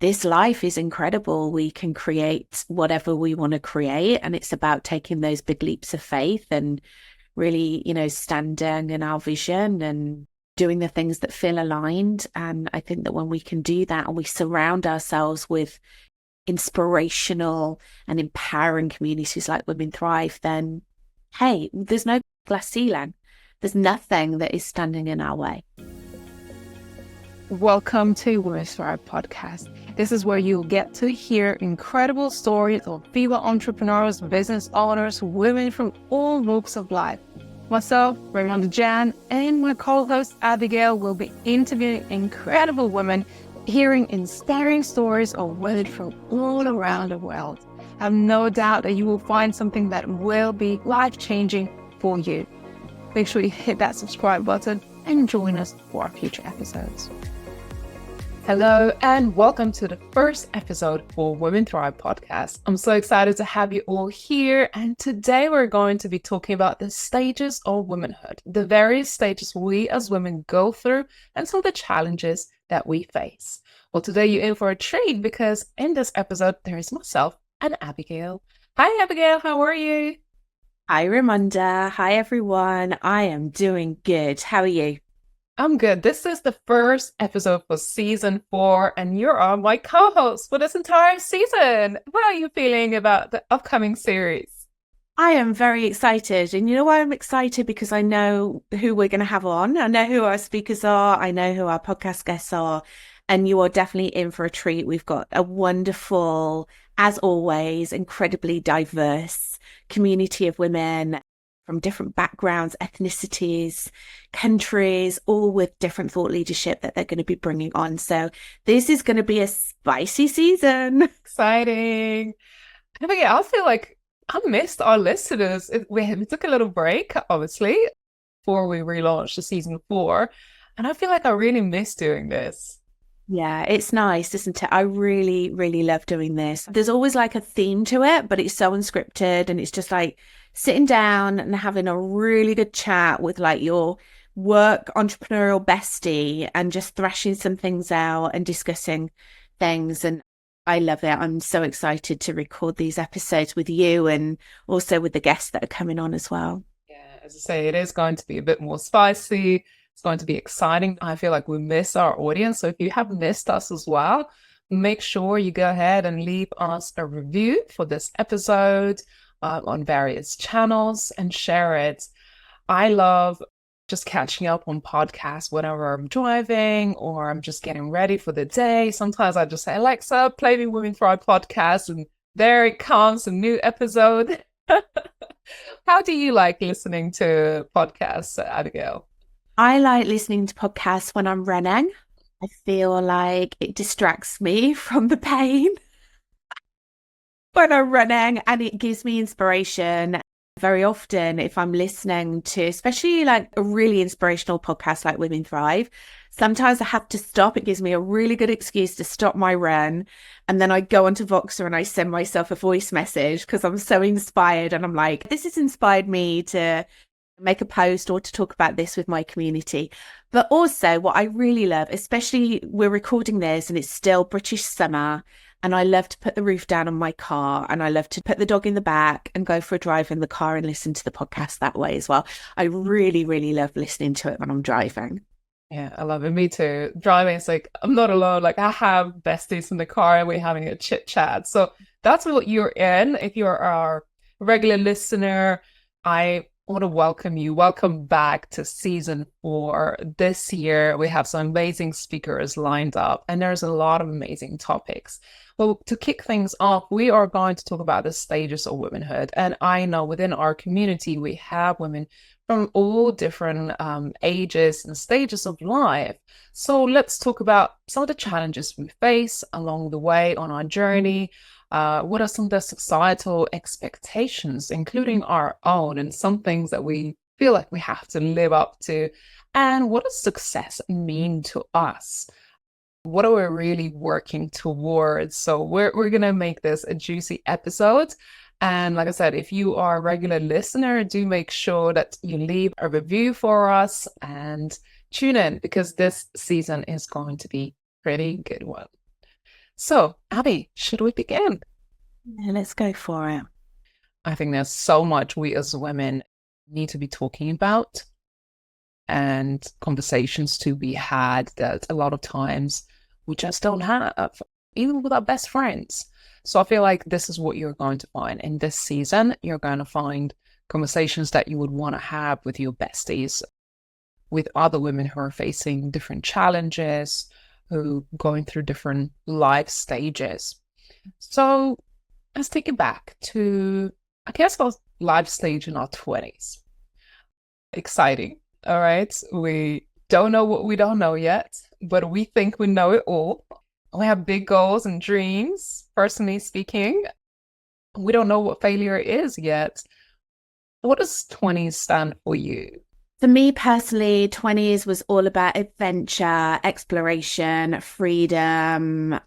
this life is incredible. We can create whatever we want to create. And it's about taking those big leaps of faith and really, standing in our vision and doing the things that feel aligned. And I think that when we can do that and we surround ourselves with inspirational and empowering communities like Women Thrive, then hey, there's no glass ceiling. There's nothing that is standing in our way. Welcome to Women Thrive podcast. This is where you'll get to hear incredible stories of female entrepreneurs, business owners, women from all walks of life. Myself, Raimonda, and my co-host Abigail will be interviewing incredible women, hearing inspiring stories of women from all around the world. I have no doubt that you will find something that will be life-changing for you. Make sure you hit that subscribe button and join us for our future episodes. Hello and welcome to the first episode for Women Thrive podcast. I'm so excited to have you all here, and today we're going to be talking about the stages of womanhood, the various stages we as women go through and some of the challenges that we face. Well, today you're in for a treat because in this episode there is myself and Abigail. Hi Abigail, how are you? Hi Raimonda. Hi everyone. I am doing good. How are you? I'm good. This is the first episode for season 4, and you are my co-host for this entire season. How are you feeling about the upcoming series? I am very excited. And you know why I'm excited? Because I know who we're going to have on. I know who our speakers are. I know who our podcast guests are. And you are definitely in for a treat. We've got a wonderful, as always, incredibly diverse community of women from different backgrounds, ethnicities, countries, all with different thought leadership that they're going to be bringing on. So this is going to be a spicy season. Exciting. I feel like I missed our listeners. We took a little break, obviously, before we relaunched the season 4. And I feel like I really missed doing this. Yeah, it's nice, isn't it? I really, really love doing this. There's always like a theme to it, but it's so unscripted and it's just like sitting down and having a really good chat with like your work entrepreneurial bestie and just thrashing some things out and discussing things. And I love it. I'm so excited to record these episodes with you and also with the guests that are coming on as well. Yeah, as I say, it is going to be a bit more spicy. It's going to be exciting. I feel like we miss our audience. So if you have missed us as well, make sure you go ahead and leave us a review for this episode on various channels and share it. I love just catching up on podcasts whenever I'm driving or I'm just getting ready for the day. Sometimes I just say, Alexa, play me Women Thrive podcast, and there it comes, a new episode. How do you like listening to podcasts, Abigail? I like listening to podcasts when I'm running. I feel like it distracts me from the pain when I'm running and it gives me inspiration. Very often, if I'm listening to, especially like a really inspirational podcast like Women Thrive, sometimes I have to stop. It gives me a really good excuse to stop my run. And then I go onto Voxer and I send myself a voice message because I'm so inspired. And I'm like, this has inspired me to make a post or to talk about this with my community. But also what I really love, especially we're recording this and it's still British summer, and I love to put the roof down on my car and I love to put the dog in the back and go for a drive in the car and listen to the podcast that way as well. I really, really love listening to it when I'm driving. Yeah, I love it. Me too. Driving, it's like, I'm not alone. Like, I have besties in the car and we're having a chit chat. So that's what you're in. If you're our regular listener, I want to welcome you. Welcome back to season 4. This year, we have some amazing speakers lined up, and there's a lot of amazing topics. Well, to kick things off, we are going to talk about the stages of womanhood. And I know within our community, we have women from all different ages and stages of life. So let's talk about some of the challenges we face along the way on our journey. What are some of the societal expectations, including our own, and some things that we feel like we have to live up to? And what does success mean to us? What are we really working towards? So we're going to make this a juicy episode. And like I said, if you are a regular listener, do make sure that you leave a review for us and tune in because this season is going to be a pretty good one. So, Abby, should we begin? Yeah, let's go for it. I think there's so much we as women need to be talking about and conversations to be had that a lot of times we just don't have, even with our best friends. So I feel like this is what you're going to find in this season. You're going to find conversations that you would want to have with your besties, with other women who are facing different challenges, who are going through different life stages. So let's take it back to, I guess, our life stage in our 20s. Exciting. All right. We don't know what we don't know yet, but we think we know it all. We have big goals and dreams, personally speaking. We don't know what failure is yet. What does 20s stand for you? For me personally, 20s was all about adventure, exploration, freedom,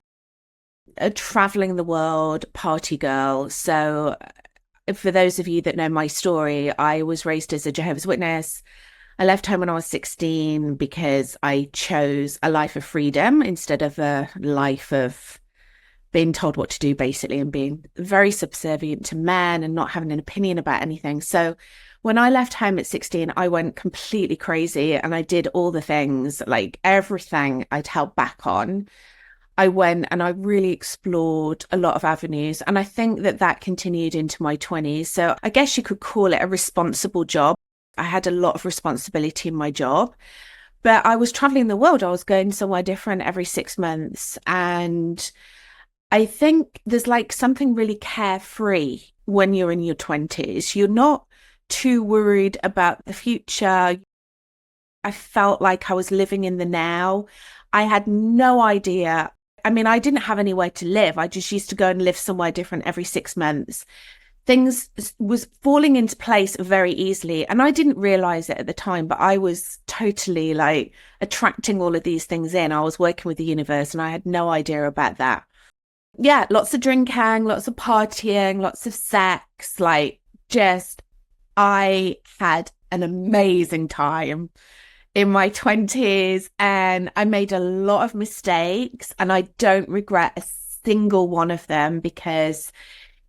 traveling the world, party girl. So, for those of you that know my story, I was raised as a Jehovah's Witness. I left home when I was 16 because I chose a life of freedom instead of a life of being told what to do, basically, and being very subservient to men and not having an opinion about anything. So when I left home at 16, I went completely crazy and I did all the things, like everything I'd held back on. I went and I really explored a lot of avenues. And I think that that continued into my 20s. So I guess you could call it a responsible job. I had a lot of responsibility in my job, but I was traveling the world. I was going somewhere different every 6 months. And I think there's like something really carefree when you're in your 20s. You're not too worried about the future. I felt like I was living in the now. I had no idea. I mean, I didn't have anywhere to live. I just used to go and live somewhere different every 6 months. Things was falling into place very easily. And I didn't realize it at the time, but I was totally like attracting all of these things in. I was working with the universe and I had no idea about that. Yeah, lots of drinking, lots of partying, lots of sex. Like, just, I had an amazing time in my 20s and I made a lot of mistakes and I don't regret a single one of them because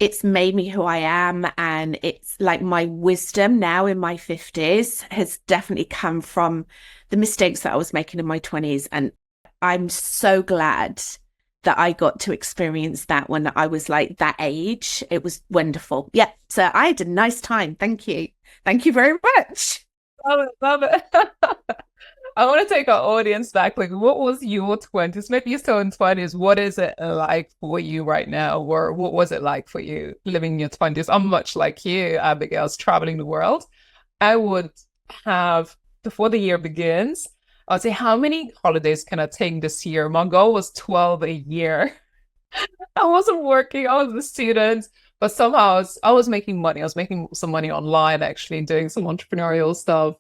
it's made me who I am. And it's like my wisdom now in my 50s has definitely come from the mistakes that I was making in my 20s. And I'm so glad that I got to experience that when I was like that age. It was wonderful. Yeah. So I had a nice time. Thank you. Thank you very much. Love it, love it. I want to take our audience back. Like, what was your 20s? Maybe you're still in 20s. What is it like for you right now? Or what was it like for you living in your 20s? I'm much like you, Abigail, I was traveling the world. I would have, before the year begins, I would say, how many holidays can I take this year? My goal was 12 a year. I wasn't working, I was a student, but somehow I was making money. I was making some money online, actually, doing some entrepreneurial stuff.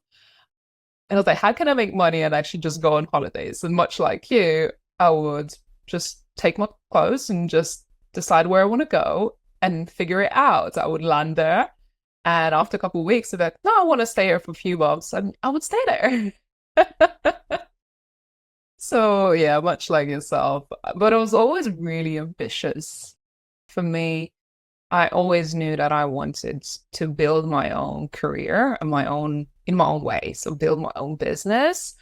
And I was like, how can I make money and actually just go on holidays? And much like you, I would just take my clothes and just decide where I want to go and figure it out. I would land there. And after a couple of weeks, I'd be like, no, I want to stay here for a few months. And I would stay there. So, yeah, much like yourself. But I was always really ambitious. For me, I always knew that I wanted to build my own career and in my own way. So build my own business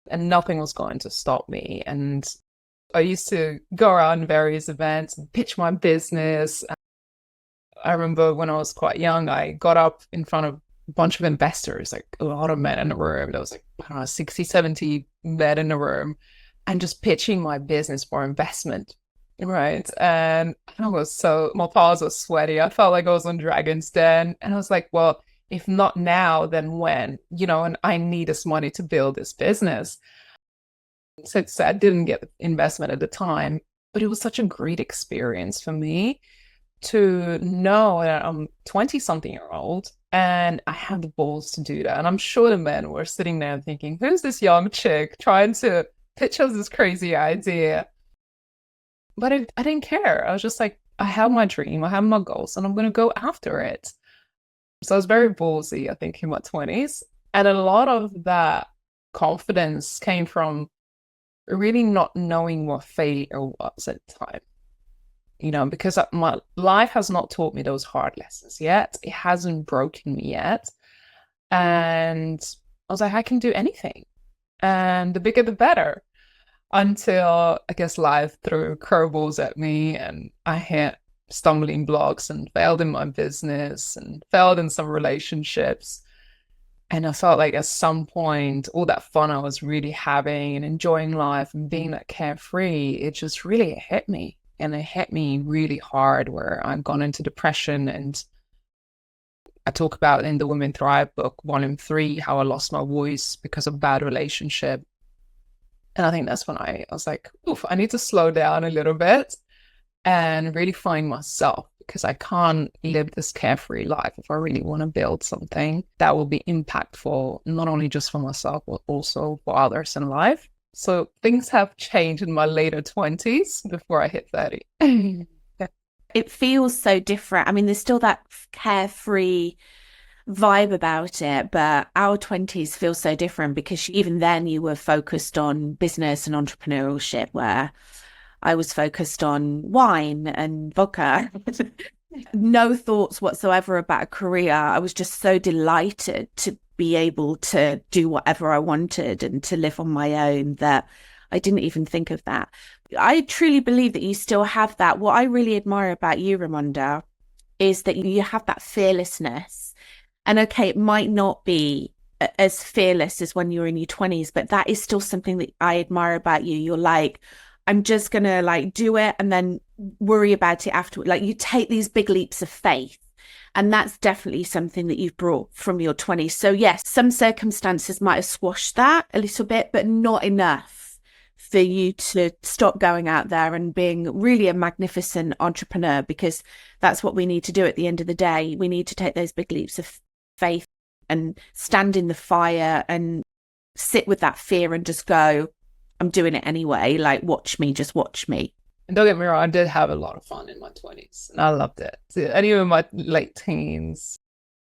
and nothing was going to stop me. And I used to go around various events and pitch my business. I remember when I was quite young, I got up in front of a bunch of investors, like a lot of men in the room. There was like, I don't know, 60, 70 men in the room and just pitching my business for investment. Right. And I was my paws were sweaty. I felt like I was on Dragon's Den. And I was like, well, if not now, then when? And I need this money to build this business. So I didn't get investment at the time, but it was such a great experience for me to know that I'm 20 something year old and I have the balls to do that. And I'm sure the men were sitting there thinking, who's this young chick trying to pitch us this crazy idea? But I didn't care. I was just like, I have my dream, I have my goals, and I'm going to go after it. So I was very ballsy, I think, in my 20s. And a lot of that confidence came from really not knowing what failure was at the time. Because my life has not taught me those hard lessons yet. It hasn't broken me yet. And I was like, I can do anything. And the bigger, the better. Until I guess life threw curveballs at me and I hit stumbling blocks and failed in my business and failed in some relationships. And I felt like at some point, all that fun I was really having and enjoying life and being that carefree, it just really hit me. And it hit me really hard where I've gone into depression. And I talk about in the Women Thrive book, 1 and 3, how I lost my voice because of bad relationship. And I think that's when I was like, oof, I need to slow down a little bit and really find myself, because I can't live this carefree life if I really want to build something that will be impactful, not only just for myself, but also for others in life. So things have changed in my later 20s before I hit 30. It feels so different. I mean, there's still that carefree vibe about it, but our 20s feel so different because even then you were focused on business and entrepreneurship, where I was focused on wine and vodka. No thoughts whatsoever about a career. I was just so delighted to be able to do whatever I wanted and to live on my own that I didn't even think of that. I truly believe that you still have that. What I really admire about you, Raimonda, is that you have that fearlessness. And okay, it might not be as fearless as when you were in your 20s, but that is still something that I admire about you. You're like, I'm just going to like do it and then worry about it afterward. Like you take these big leaps of faith. And that's definitely something that you've brought from your 20s. So yes, some circumstances might have squashed that a little bit, but not enough for you to stop going out there and being really a magnificent entrepreneur, because that's what we need to do at the end of the day. We need to take those big leaps of faith and stand in the fire and sit with that fear and just go, I'm doing it anyway. Like, watch me, just watch me. And don't get me wrong, I did have a lot of fun in my 20s and I loved it. And even in my late teens,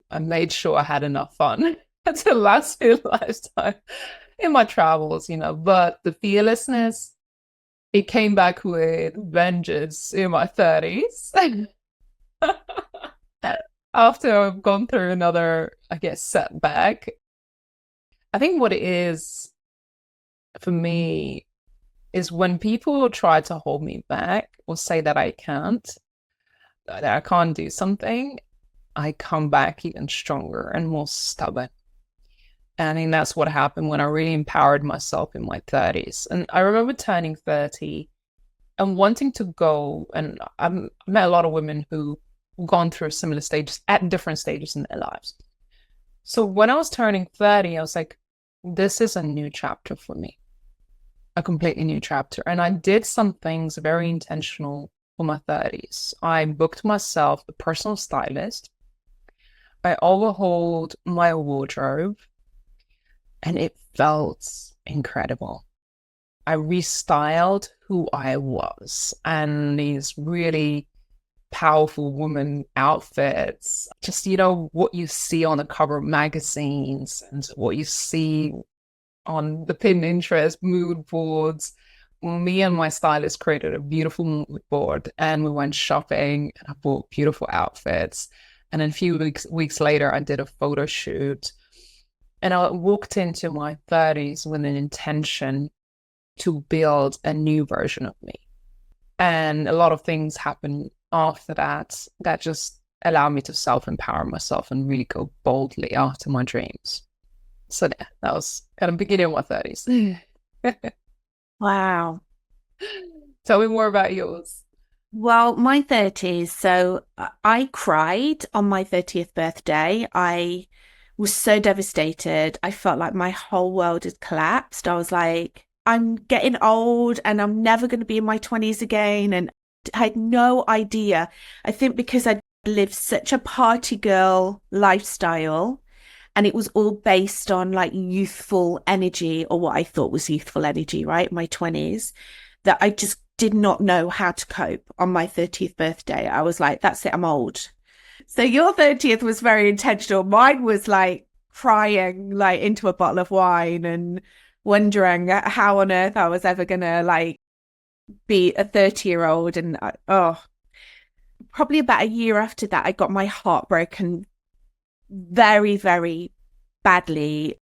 I made sure I had enough fun to last me a lifetime in my travels, But the fearlessness, it came back with vengeance in my 30s. After I've gone through another, I guess, setback. I think what it is for me is when people try to hold me back or say that I can't, that I can't do something, I come back even stronger and more stubborn. And I think that's what happened when I really empowered myself in my 30s. And I remember turning 30 and wanting to go, and I met a lot of women who've gone through similar stages at different stages in their lives. So when I was turning 30, I was like, this is a new chapter for me. A completely new chapter. And I did some things very intentional for my 30s. I booked myself a personal stylist. I overhauled my wardrobe and it felt incredible. I restyled who I was, and these really powerful woman outfits, just, what you see on the cover of magazines and what you see on the Pinterest mood boards. Me and my stylist created a beautiful mood board and we went shopping and I bought beautiful outfits. And then a few weeks later, I did a photo shoot and I walked into my 30s with an intention to build a new version of me. And a lot of things happened after that just allowed me to self-empower myself and really go boldly after my dreams. So yeah, that was kind of beginning of my 30s. Wow. Tell me more about yours. Well, my 30s. So I cried on my 30th birthday. I was so devastated. I felt like my whole world had collapsed. I was like, I'm getting old and I'm never going to be in my 20s again. And I had no idea. I think because I lived such a party girl lifestyle, and it was all based on like youthful energy, or what I thought was youthful energy, right? My 20s, that I just did not know how to cope on my 30th birthday. I was like, that's it, I'm old. So your 30th was very intentional. Mine was like crying like into a bottle of wine and wondering how on earth I was ever gonna like be a 30-year-old. And probably about a year after that, I got my heart broken very, very badly.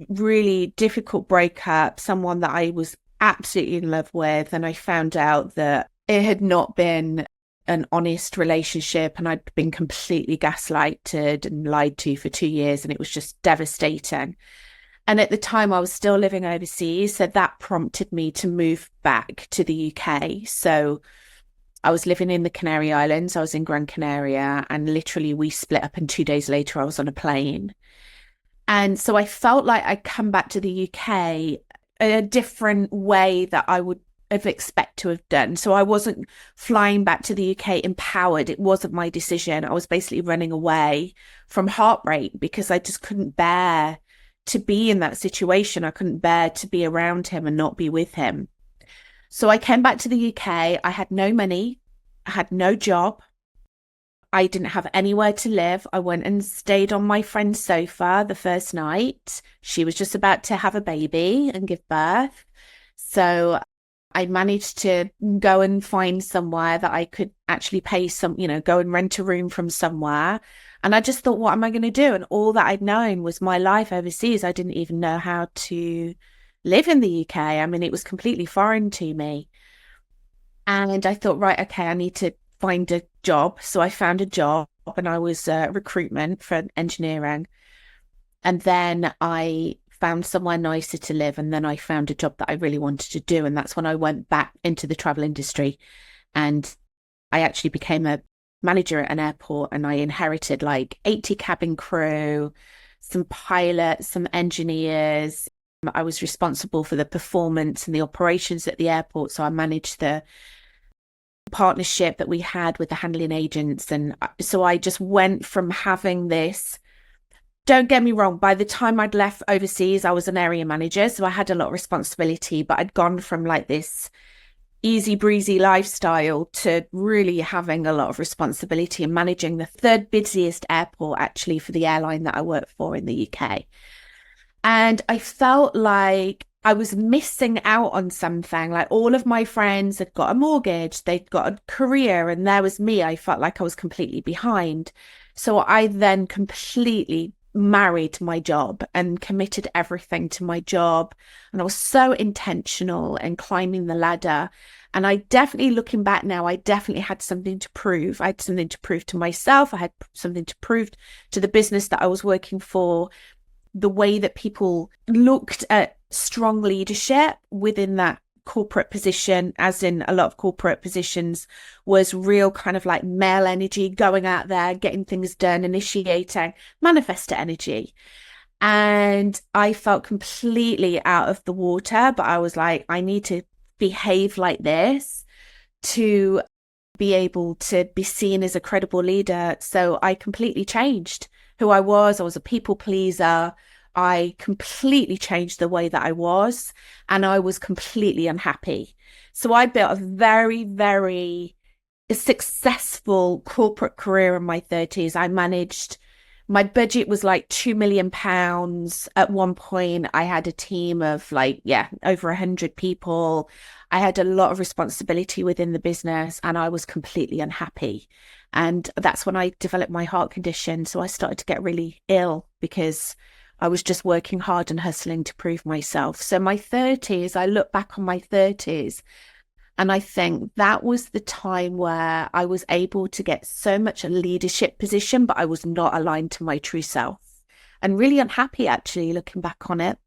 Really difficult breakup, someone that I was absolutely in love with. And I found out that it had not been an honest relationship and I'd been completely gaslighted and lied to for 2 years. And it was just devastating. And at the time, I was still living overseas. So that prompted me to move back to the UK. So I was living in the Canary Islands. I was in Gran Canaria, and literally we split up. And 2 days later, I was on a plane. And so I felt like I'd come back to the UK in a different way that I would have expected to have done. So I wasn't flying back to the UK empowered. It wasn't my decision. I was basically running away from heartbreak because I just couldn't bear to be in that situation. I couldn't bear to be around him and not be with him. So I came back to the UK. I had no money. I had no job. I didn't have anywhere to live. I went and stayed on my friend's sofa the first night. She was just about to have a baby and give birth. So I managed to go and find somewhere that I could actually pay go and rent a room from somewhere. And I just thought, what am I going to do? And all that I'd known was my life overseas. I didn't even know how to live in the UK. I mean, it was completely foreign to me. And I thought, right, okay, I need to find a job. So I found a job and I was recruitment for engineering. And then I found somewhere nicer to live. And then I found a job that I really wanted to do. And that's when I went back into the travel industry. And I actually became a manager at an airport and I inherited like 80 cabin crew, some pilots, some engineers. I was responsible for the performance and the operations at the airport. So I managed the partnership that we had with the handling agents. And so I just went from having this. Don't get me wrong, by the time I'd left overseas, I was an area manager. So I had a lot of responsibility, but I'd gone from like this easy breezy lifestyle to really having a lot of responsibility and managing the third busiest airport actually for the airline that I work for in the UK. And I felt like I was missing out on something. Like all of my friends had got a mortgage, they'd got a career, and there was me. I felt like I was completely behind. So I then completely married my job and committed everything to my job. And I was so intentional and climbing the ladder. And I definitely, looking back now, I definitely had something to prove. I had something to prove to myself. I had something to prove to the business that I was working for. The way that people looked at strong leadership within that corporate position, as in a lot of corporate positions, was real kind of like male energy, going out there, getting things done, initiating, manifestor energy. And I felt completely out of the water, but I was like, I need to behave like this to be able to be seen as a credible leader. So I completely changed who I was. I was a people pleaser. I completely changed the way that I was, and I was completely unhappy. So I built a very, very successful corporate career in my 30s. I managed, my budget was like £2 million. At one point, I had a team of like, over 100 people. I had a lot of responsibility within the business and I was completely unhappy. And that's when I developed my heart condition. So I started to get really ill because I was just working hard and hustling to prove myself. So my 30s, I look back on my 30s and I think that was the time where I was able to get so much a leadership position, but I was not aligned to my true self and really unhappy actually looking back on it.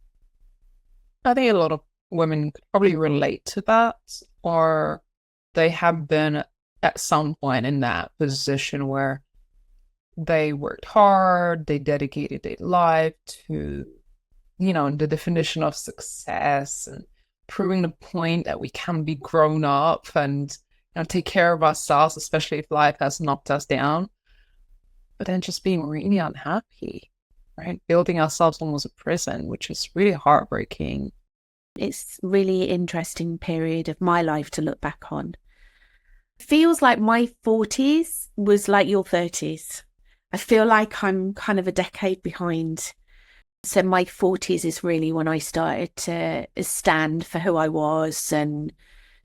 I think a lot of women could probably relate to that, or they have been at some point in that position where they worked hard, they dedicated their life to, the definition of success and proving the point that we can be grown up and take care of ourselves, especially if life has knocked us down. But then just being really unhappy, right? Building ourselves almost a prison, which is really heartbreaking. It's really interesting period of my life to look back on. Feels like my 40s was like your 30s. I feel like I'm kind of a decade behind. So my 40s is really when I started to stand for who I was and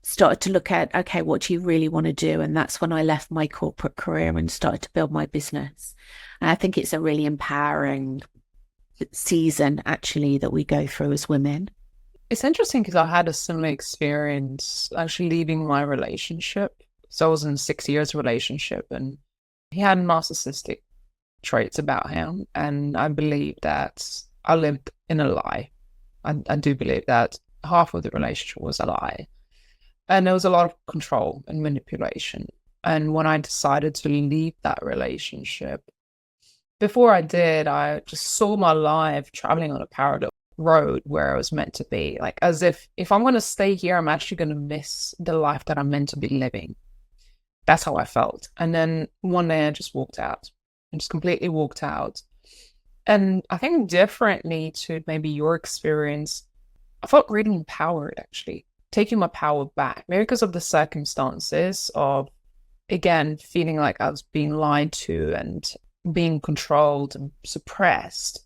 started to look at, okay, what do you really want to do? And that's when I left my corporate career and started to build my business. And I think it's a really empowering season, actually, that we go through as women. It's interesting because I had a similar experience actually leaving my relationship. So I was in a 6 years relationship and he had narcissistic traits about him. And I believe that I lived in a lie. I do believe that half of the relationship was a lie. And there was a lot of control and manipulation. And when I decided to leave that relationship, before I did, I just saw my life traveling on a parallel road where I was meant to be. Like, as if I'm going to stay here, I'm actually going to miss the life that I'm meant to be living. That's how I felt. And then one day I just walked out and just completely walked out. And I think differently to maybe your experience, I felt really empowered actually, taking my power back, maybe because of the circumstances of, again, feeling like I was being lied to and being controlled and suppressed.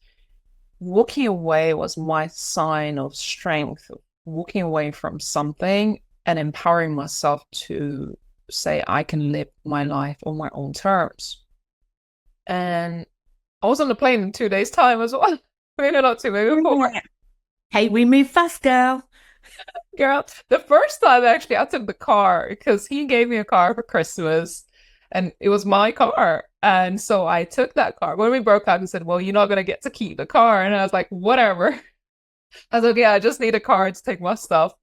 Walking away was my sign of strength, walking away from something and empowering myself to say, I can live my life on my own terms. And I was on the plane in 2 days' time as well. Maybe not two, maybe four. Hey, we move fast, girl. Girl, the first time actually I took the car because he gave me a car for Christmas and it was my car. And so I took that car. When we broke up, he said, well, you're not going to get to keep the car. And I was like, whatever. I was like, yeah, I just need a car to take my stuff.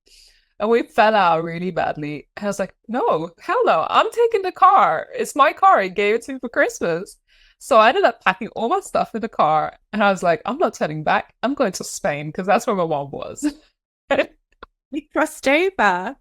And we fell out really badly. And I was like, no, hell no, I'm taking the car. It's my car. He gave it to me for Christmas. So I ended up packing all my stuff in the car. And I was like, I'm not turning back. I'm going to Spain because that's where my mom was. We crossed over.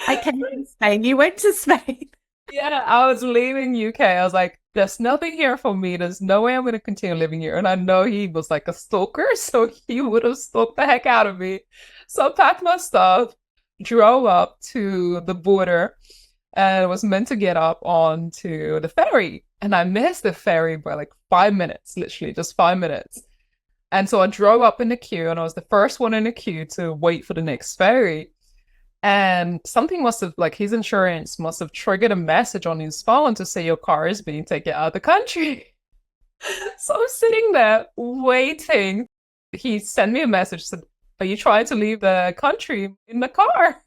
I came from Spain. You went to Spain. Yeah, I was leaving UK. I was like, there's nothing here for me. There's no way I'm going to continue living here. And I know he was like a stalker, so he would have stalked the heck out of me. So I packed my stuff, drove up to the border, and was meant to get up onto the ferry. And I missed the ferry by like 5 minutes, literally just 5 minutes. And so I drove up in the queue, and I was the first one in the queue to wait for the next ferry. And something must have, like, his insurance must have triggered a message on his phone to say your car is being taken out of the country. So I'm sitting there waiting. He sent me a message, said, are you trying to leave the country in the car?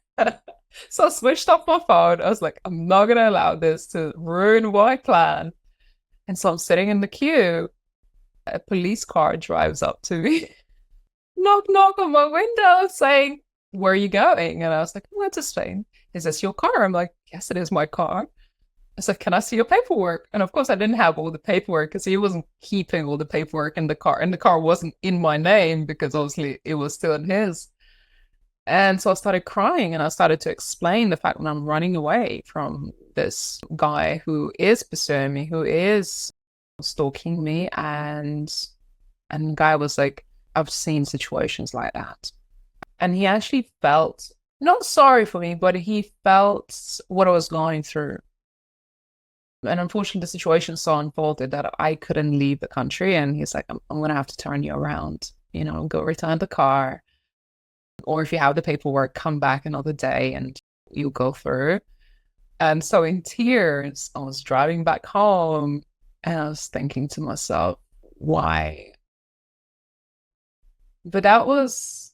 So I switched off my phone. I was like, I'm not going to allow this to ruin my plan. And so I'm sitting in the queue. A police car drives up to me, knock, knock on my window saying, where are you going? And I was like, I'm going to Spain. Is this your car? I'm like, yes, it is my car. I said, can I see your paperwork? And of course, I didn't have all the paperwork because he wasn't keeping all the paperwork in the car. And the car wasn't in my name because obviously it was still in his. And so I started crying and I started to explain the fact that I'm running away from this guy who is pursuing me, who is stalking me. And the guy was like, I've seen situations like that. And he actually felt not sorry for me, but he felt what I was going through. And unfortunately, the situation so unfolded that I couldn't leave the country. And he's like, I'm going to have to turn you around, go return the car. Or if you have the paperwork, come back another day and you'll go through. And so in tears, I was driving back home and I was thinking to myself, why? But that was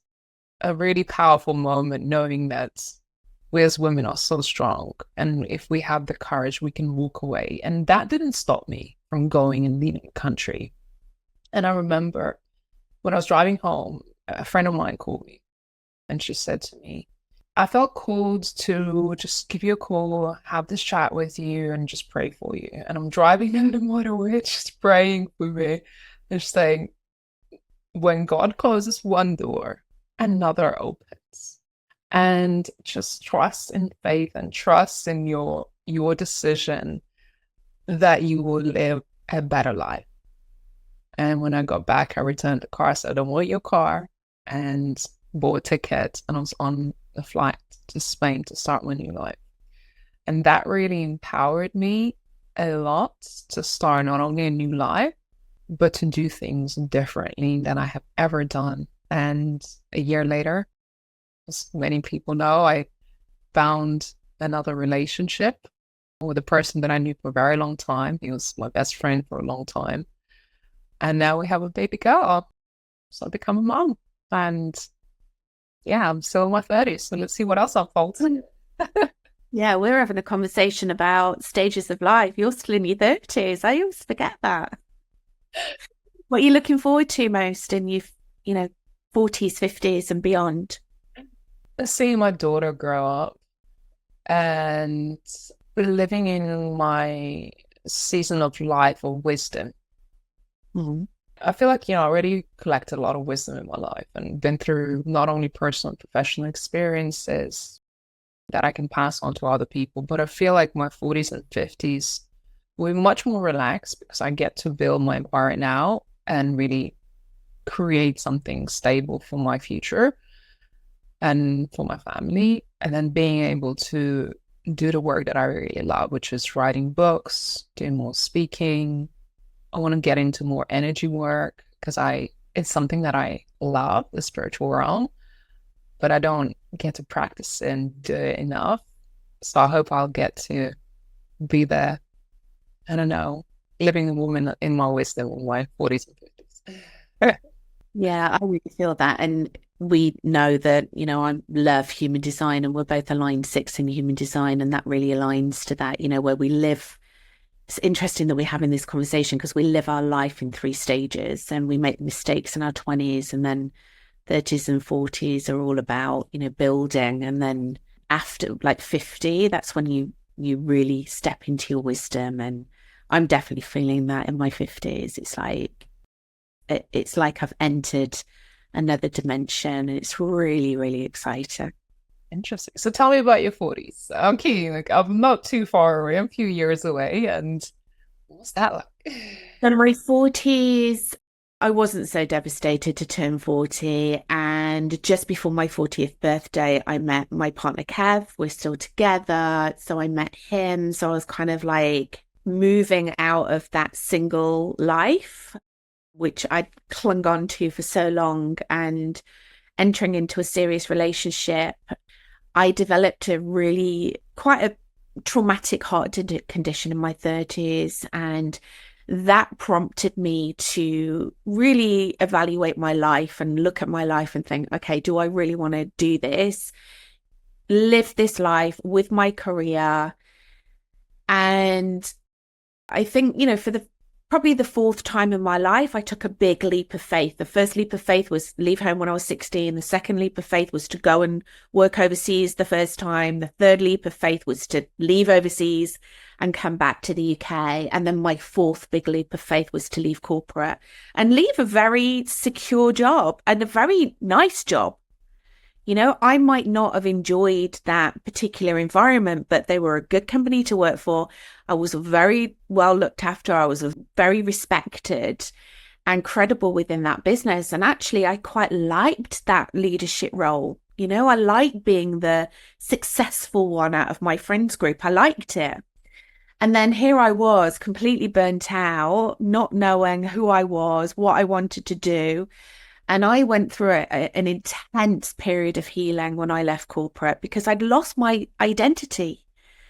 a really powerful moment, knowing that we as women are so strong. And if we have the courage, we can walk away. And that didn't stop me from going and leaving the country. And I remember when I was driving home, a friend of mine called me and she said to me, I felt called to just give you a call, have this chat with you and just pray for you. And I'm driving down the motorway, just praying for me and saying, when God closes one door, another opens. And just trust in faith and trust in your decision that you will live a better life. And when I got back, I returned the car. I said, I don't want your car, and bought a ticket. And I was on a flight to Spain to start my new life. And that really empowered me a lot to start not only a new life, but to do things differently than I have ever done. And a year later, as many people know, I found another relationship with a person that I knew for a very long time. He was my best friend for a long time. And now we have a baby girl. So I become a mom. And yeah, I'm still in my 30s. So let's see what else unfolds. Yeah, we're having a conversation about stages of life. You're still in your 30s. I always forget that. What are you looking forward to most in your, 40s, 50s and beyond? Seeing my daughter grow up and living in my season of life of wisdom. Mm-hmm. I feel like, I already collected a lot of wisdom in my life and been through not only personal and professional experiences that I can pass on to other people, but I feel like my 40s and 50s will be much more relaxed because I get to build my empire now and really create something stable for my future and for my family. And then being able to do the work that I really love, which is writing books, doing more speaking. I want to get into more energy work because it's something that I love, the spiritual realm, but I don't get to practice and do it enough. So I hope I'll get to be there. I don't know, living the woman in my wisdom in my 40s and 50s. Yeah, I really feel that. And we know that, I love human design and we're both aligned 6 in human design. And that really aligns to that, where we live. It's interesting that we're having this conversation because we live our life in 3 stages and we make mistakes in our 20s, and then 30s and 40s are all about, building. And then after like 50, that's when you really step into your wisdom. And I'm definitely feeling that in my 50s. It's like I've entered another dimension and it's really, really exciting. Interesting. So tell me about your 40s. I'm keen. Like, I'm not too far away. I'm a few years away. And what's that like? In my 40s, I wasn't so devastated to turn 40. And just before my 40th birthday, I met my partner, Kev. We're still together. So I met him. So I was kind of like moving out of that single life, which I'd clung on to for so long, and entering into a serious relationship. I developed quite a traumatic heart condition in my 30s, and that prompted me to really evaluate my life and look at my life and think, okay, do I really want to do this, live this life with my career? And I think, for probably the 4th time in my life, I took a big leap of faith. The first leap of faith was leave home when I was 16. The second leap of faith was to go and work overseas the first time. The third leap of faith was to leave overseas and come back to the UK. And then my 4th big leap of faith was to leave corporate and leave a very secure job and a very nice job. I might not have enjoyed that particular environment, but they were a good company to work for. I was very well looked after. I was very respected and credible within that business. And actually, I quite liked that leadership role. I liked being the successful one out of my friends group. I liked it. And then here I was completely burnt out, not knowing who I was, what I wanted to do. And I went through an intense period of healing when I left corporate because I'd lost my identity.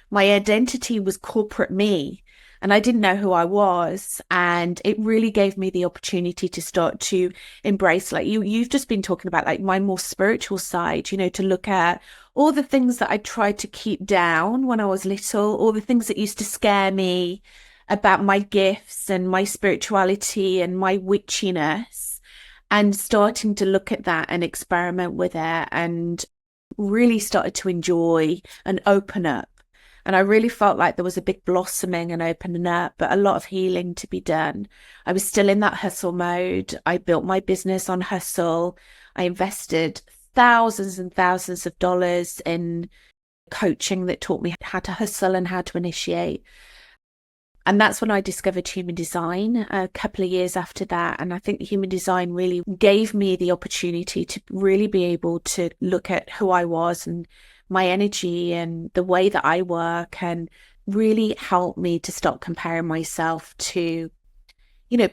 My identity was corporate me, and I didn't know who I was. And it really gave me the opportunity to start to embrace, like you've just been talking about, like my more spiritual side, to look at all the things that I tried to keep down when I was little, all the things that used to scare me about my gifts and my spirituality and my witchiness, and starting to look at that and experiment with it, and really started to enjoy and open up. And I really felt like there was a big blossoming and opening up, but a lot of healing to be done. I was still in that hustle mode. I built my business on hustle. I invested thousands and thousands of dollars in coaching that taught me how to hustle and how to initiate. And that's when I discovered human design a couple of years after that. And I think human design really gave me the opportunity to really be able to look at who I was and my energy and the way that I work, and really helped me to stop comparing myself to,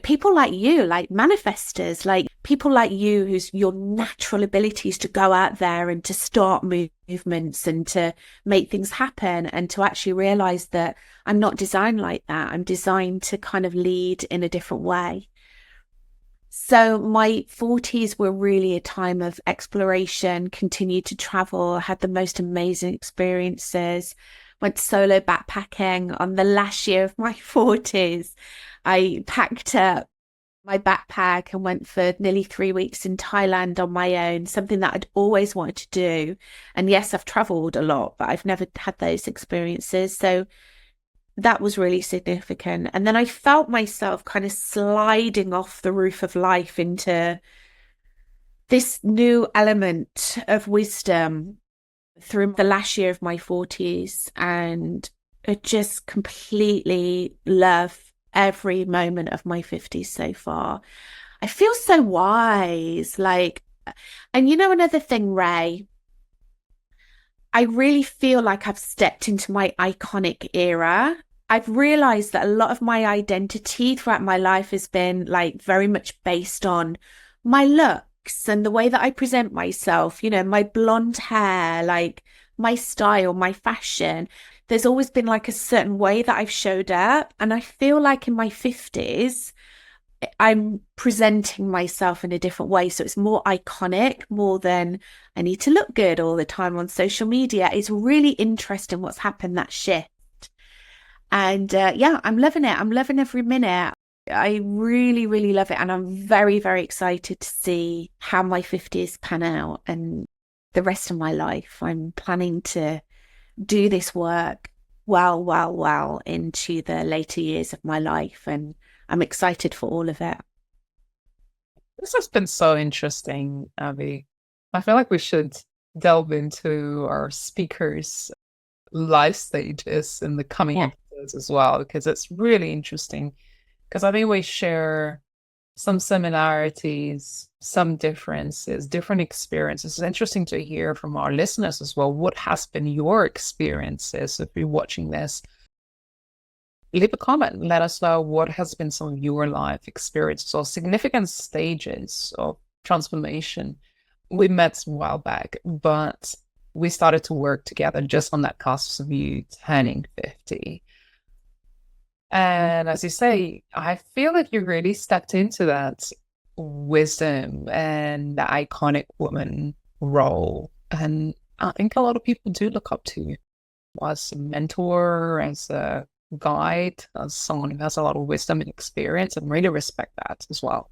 people like you, like manifestors, like people like you, whose your natural abilities to go out there and to start movements and to make things happen, and to actually realize that I'm not designed like that. I'm designed to kind of lead in a different way. So my 40s were really a time of exploration, continued to travel, had the most amazing experiences, went solo backpacking on the last year of my 40s. I packed up my backpack and went for nearly 3 weeks in Thailand on my own, something that I'd always wanted to do. And yes, I've traveled a lot, but I've never had those experiences. So that was really significant. And then I felt myself kind of sliding off the roof of life into this new element of wisdom through the last year of my 40s. And I just completely love every moment of my 50s so far. I feel so wise. And another thing, Ray, I really feel like I've stepped into my iconic era. I've realized that a lot of my identity throughout my life has been like very much based on my looks and the way that I present myself, my blonde hair, like my style, my fashion. There's always been like a certain way that I've showed up. And I feel like in my 50s, I'm presenting myself in a different way. So it's more iconic, more than I need to look good all the time on social media. It's really interesting what's happened, that shift. And yeah, I'm loving it. I'm loving every minute. I really, really love it. And I'm very, very excited to see how my 50s pan out and the rest of my life. I'm planning to do this work well into the later years of my life. And I'm excited for all of it. This has been so interesting, Abby. I feel like we should delve into our speakers' life stages in the coming Yeah. episodes as well, because it's really interesting. Because I think we share some similarities, some differences, different experiences. It's interesting to hear from our listeners as well. What has been your experiences if you're watching this? Leave a comment and let us know what has been some of your life experiences or significant stages of transformation. We met a while back, but we started to work together just on that cusp of you turning 50. And as you say, I feel like you really stepped into that wisdom and the iconic woman role. And I think a lot of people do look up to you as a mentor, as a guide, as someone who has a lot of wisdom and experience, and really respect that as well.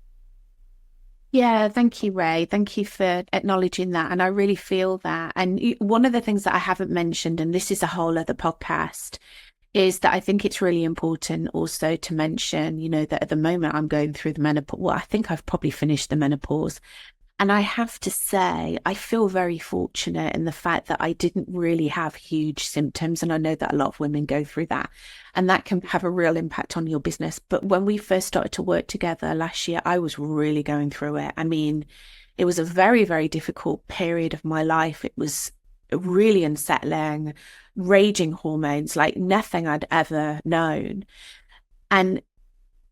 Yeah, thank you, Ray. Thank you for acknowledging that. And I really feel that. And one of the things that I haven't mentioned, and this is a whole other podcast, is that I think it's really important also to mention, that at the moment I'm going through the menopause. Well, I think I've probably finished the menopause. And I have to say, I feel very fortunate in the fact that I didn't really have huge symptoms. And I know that a lot of women go through that. And that can have a real impact on your business. But when we first started to work together last year, I was really going through it. I mean, it was a very, very difficult period of my life. It was really unsettling, raging hormones like nothing I'd ever known. And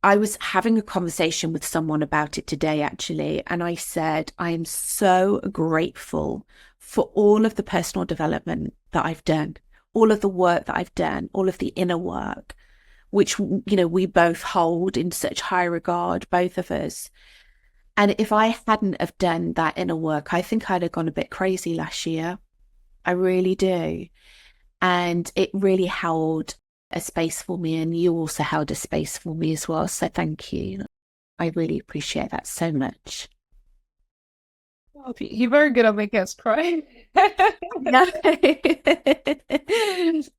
I was having a conversation with someone about it today, actually, and I said, I am so grateful for all of the personal development that I've done, all of the work that I've done, all of the inner work, which, we both hold in such high regard, both of us. And if I hadn't have done that inner work, I think I'd have gone a bit crazy last year. I really do. And it really held a space for me, and you also held a space for me as well. So thank you. I really appreciate that so much. Well, you're very good at making us cry. No.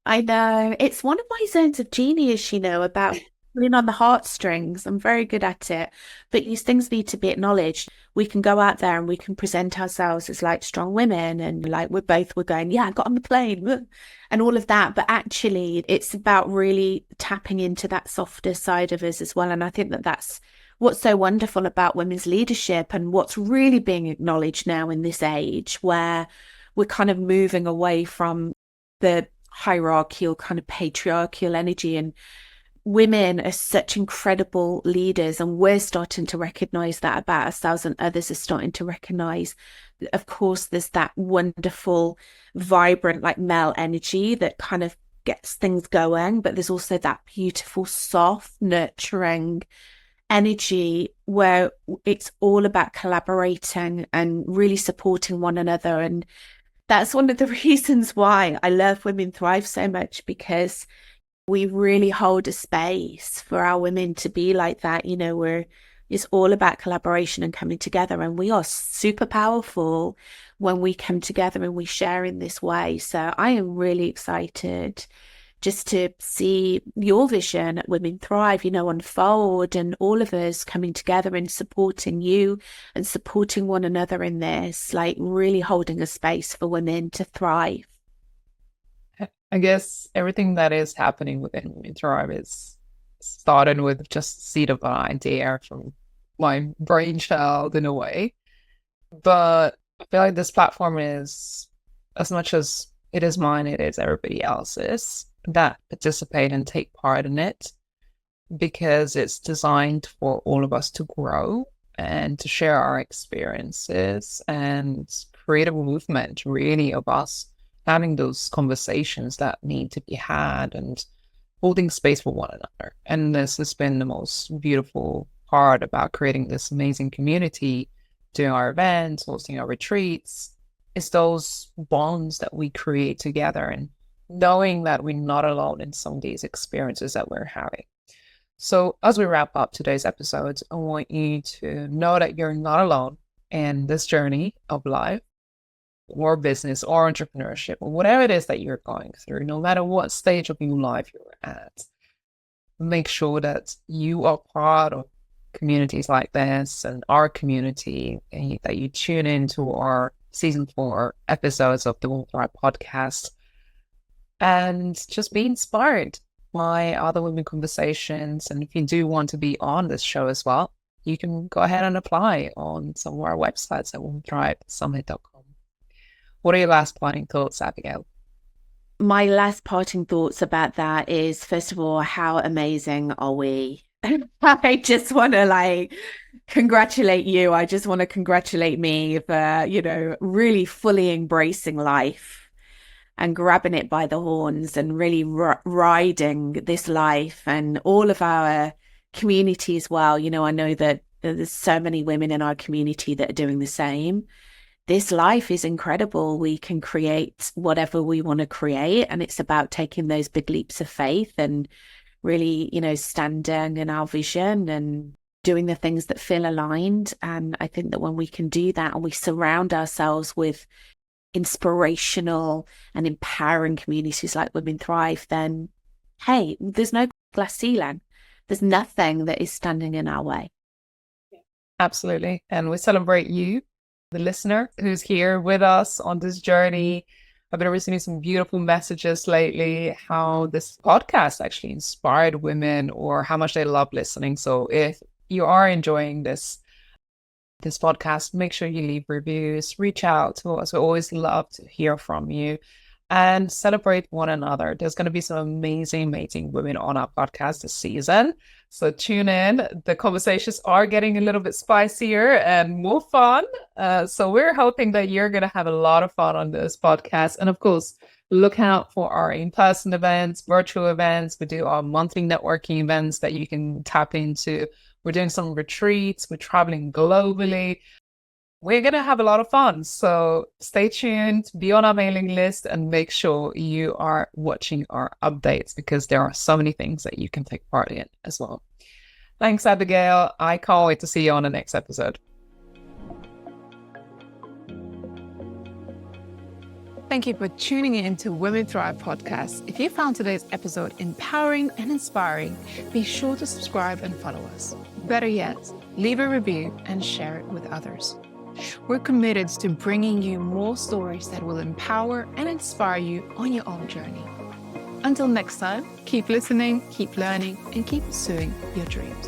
I know. It's one of my zones of genius, about pulling on the heartstrings. I'm very good at it. But these things need to be acknowledged. We can go out there and we can present ourselves as like strong women and like we're going, yeah, I got on the plane and all of that. But actually, it's about really tapping into that softer side of us as well. And I think that that's what's so wonderful about women's leadership and what's really being acknowledged now in this age where we're kind of moving away from the hierarchical kind of patriarchal energy and women are such incredible leaders, and we're starting to recognize that about ourselves, and others are starting to recognize. Of course, there's that wonderful, vibrant, like male energy that kind of gets things going, but there's also that beautiful, soft, nurturing energy where it's all about collaborating and really supporting one another. And that's one of the reasons why I love Women Thrive so much, because we really hold a space for our women to be like that. It's all about collaboration and coming together, and we are super powerful when we come together and we share in this way. So I am really excited just to see your vision at Women Thrive, unfold, and all of us coming together and supporting you and supporting one another in this, like really holding a space for women to thrive. I guess everything that is happening within Women Thrive is started with just a seed of an idea from my brainchild in a way. But I feel like this platform is, as much as it is mine, it is everybody else's that participate and take part in it, because it's designed for all of us to grow and to share our experiences and create a movement really of us having those conversations that need to be had and holding space for one another. And this has been the most beautiful part about creating this amazing community, doing our events, hosting our retreats. It's those bonds that we create together, and knowing that we're not alone in some of these experiences that we're having. So as we wrap up today's episode, I want you to know that you're not alone in this journey of life or business or entrepreneurship or whatever it is that you're going through, no matter what stage of your life you're at. Make sure that you are part of communities like this and our community, and that you tune into our season 4 episodes of the Women Thrive podcast, and just be inspired by other women conversations. And if you do want to be on this show as well, you can go ahead and apply on some of our websites at womenthrivesummit.com. What are your last parting thoughts, Abigail? My last parting thoughts about that is, first of all, how amazing are we? I just want to congratulate you. I just want to congratulate me for, really fully embracing life and grabbing it by the horns and really riding this life, and all of our community as well. I know that there's so many women in our community that are doing the same. This life is incredible. We can create whatever we want to create, and it's about taking those big leaps of faith and really, standing in our vision and doing the things that feel aligned. And I think that when we can do that and we surround ourselves with inspirational and empowering communities like Women Thrive, then hey, there's no glass ceiling. There's nothing that is standing in our way. Absolutely. And we celebrate you, the listener who's here with us on this journey. I've been receiving some beautiful messages lately, how this podcast actually inspired women or how much they love listening. So if you are enjoying this podcast, make sure you leave reviews, reach out to us. We always love to hear from you and celebrate one another. There's going to be some amazing women on our podcast this season. So tune in. The conversations are getting a little bit spicier and more fun. So we're hoping that you're going to have a lot of fun on this podcast. And of course, look out for our in-person events, virtual events. We do our monthly networking events that you can tap into. We're doing some retreats. We're traveling globally. We're going to have a lot of fun. So stay tuned, be on our mailing list, and make sure you are watching our updates, because there are so many things that you can take part in as well. Thanks, Abigail. I can't wait to see you on the next episode. Thank you for tuning in to Women Thrive podcast. If you found today's episode empowering and inspiring, be sure to subscribe and follow us. Better yet, leave a review and share it with others. We're committed to bringing you more stories that will empower and inspire you on your own journey. Until next time, keep listening, keep learning, and keep pursuing your dreams.